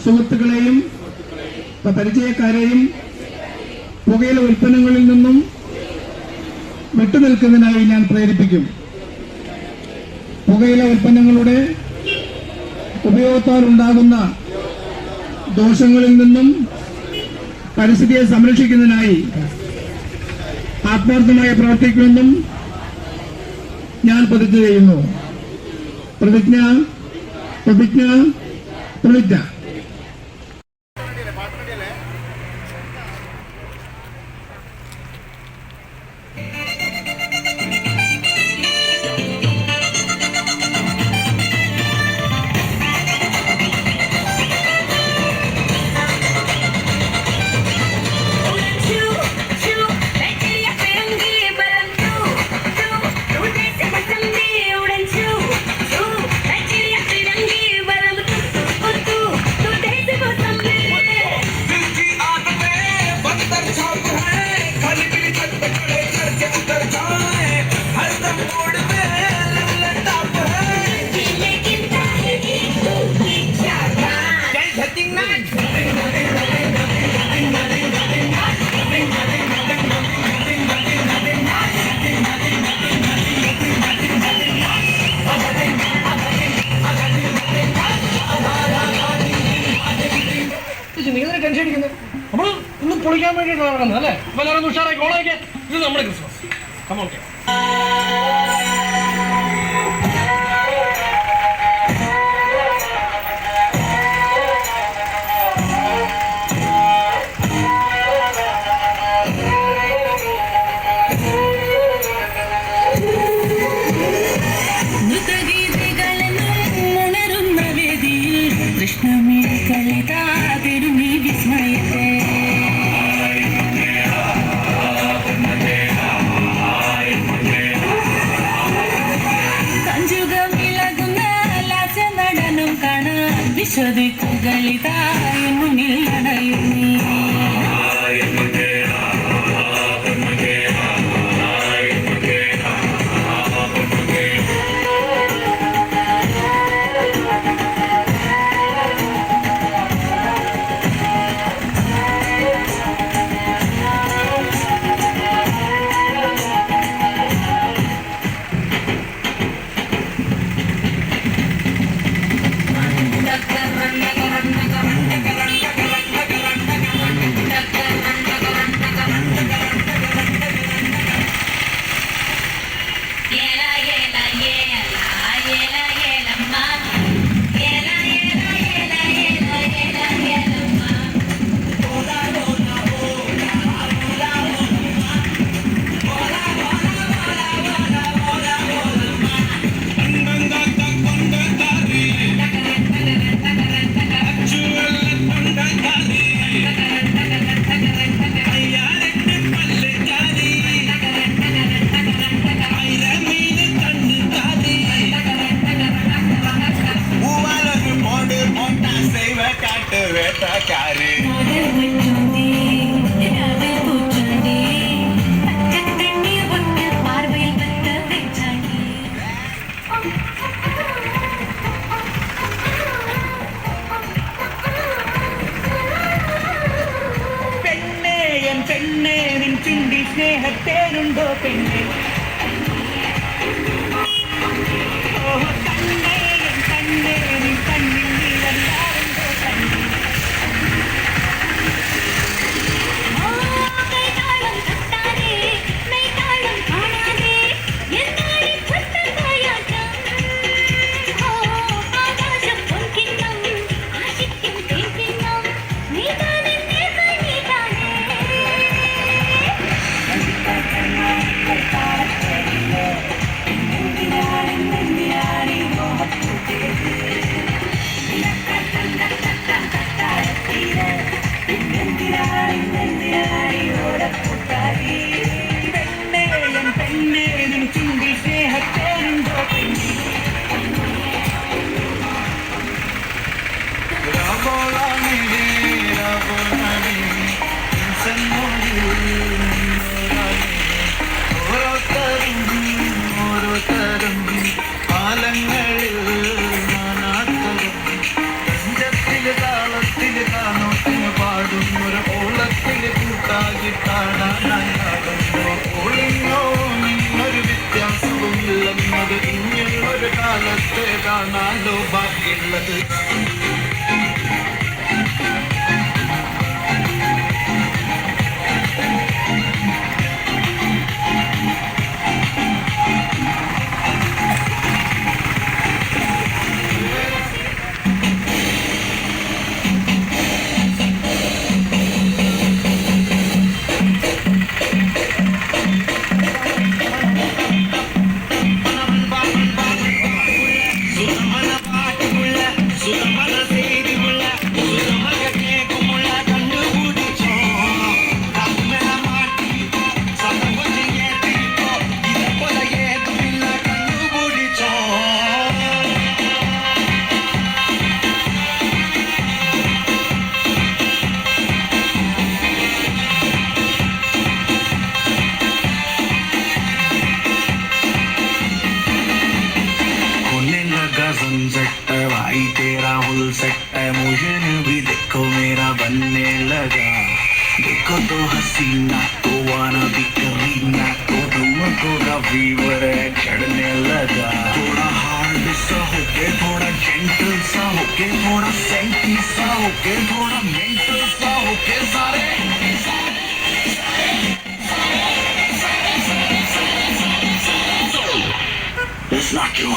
സുഹൃത്തുക്കളെയും പരിചയക്കാരെയും പുകയില ഉൽപ്പന്നങ്ങളിൽ നിന്നും വിട്ടുനിൽക്കുന്നതിനായി ഞാൻ പ്രേരിപ്പിക്കും. പുകയില ഉൽപ്പന്നങ്ങളുടെ ഉപയോഗത്താൽ ഉണ്ടാകുന്ന ദോഷങ്ങളിൽ നിന്നും പരിസ്ഥിതിയെ സംരക്ഷിക്കുന്നതിനായി ആത്മാർത്ഥമായി പ്രവർത്തിക്കുമെന്നും ഞാൻ പ്രതിജ്ഞ ചെയ്യുന്നു. പ്രതിജ്ഞ പ്രതിജ്ഞ പ്രതിജ്ഞ. നമ്മൾ ഇന്ന് പൊളിക്കാൻ വേണ്ടിയിട്ട് നടക്കുന്നത് അല്ലേ? അപ്പൊ എല്ലാവരും ഉഷാറായി ഓണാക്കിയ ഇത് നമ്മുടെ ക്രിസ്മസ്. കമോക്കെ വിശ്വദിക്കുകളിതായ മുന്നിൽ അണയുന്നീ പെണ്ണേ നിൻ ചുണ്ടി സ്നേഹത്തേനുണ്ടോ പെണ്ണേ കണ്ണേ കണ്ണേ നിൻ കണ്ണിൽ നീരല്ലാറുണ്ടോ കണ്ണേ പാലങ്ങളിൽ നാനാത്തരം കാണാലോ ബാക്കിയുള്ളത്. भाई तेरा हुल सकता है मुझे भी देखो मेरा बनने लगा. देखो तो हसीना तो वाना भी करीना तो तुमको का फीवर है चढ़ने लगा. थोड़ा हार्ड सा होके थोड़ा जेंटल सा होके थोड़ा सेंटी सा होके थोड़ा मेंटल सा होके सारे It's not you.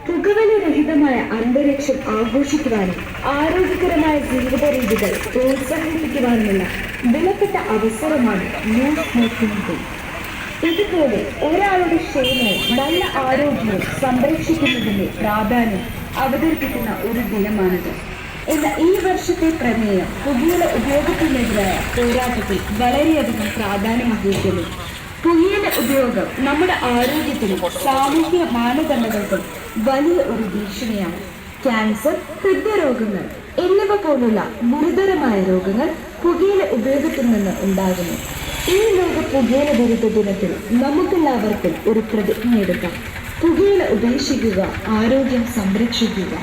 പുകവലിരഹിതമായ അന്തരീക്ഷം ആഘോഷിക്കുവാനും ആരോഗ്യകരമായ ജീവിത രീതികൾ പ്രോത്സാഹിപ്പിക്കുവാനുമുള്ള വിലപ്പെട്ട അവസരമാണ് നോ സ്മോക്കിംഗ് ഡേ. ഇതുപോലെ ഒരാളുടെ ക്ഷേമവും നല്ല ആരോഗ്യവും സംരക്ഷിക്കുന്നതിന്റെ പ്രാധാന്യം അവതരിപ്പിക്കുന്ന ഒരു ദിനമാണിത്. എന്നാൽ ഈ വർഷത്തെ പ്രമേയം പുകയില ഉപയോഗത്തിനെതിരായ പോരാട്ടത്തിൽ വളരെയധികം പ്രാധാന്യം അർഹിക്കുന്നു. പുകയില ഉപയോഗം നമ്മുടെ ആരോഗ്യത്തിനും സാമൂഹ്യ മാനദണ്ഡങ്ങൾക്കും വലിയ ഒരു ഭീഷണിയാണ്. ക്യാൻസർ, ഹൃദയരോഗങ്ങൾ എന്നിവ പോലുള്ള ഗുരുതരമായ രോഗങ്ങൾ പുകയില ഉപയോഗത്തിൽ നിന്ന് ഉണ്ടാകുന്നു. ഈ ലോക പുകയില വിരുദ്ധ ദിനത്തിൽ നമുക്കെല്ലാവർക്കും ഒരു പ്രതിജ്ഞ എടുക്കാം. പുകയില ഉപേക്ഷിക്കുക, ആരോഗ്യം സംരക്ഷിക്കുക.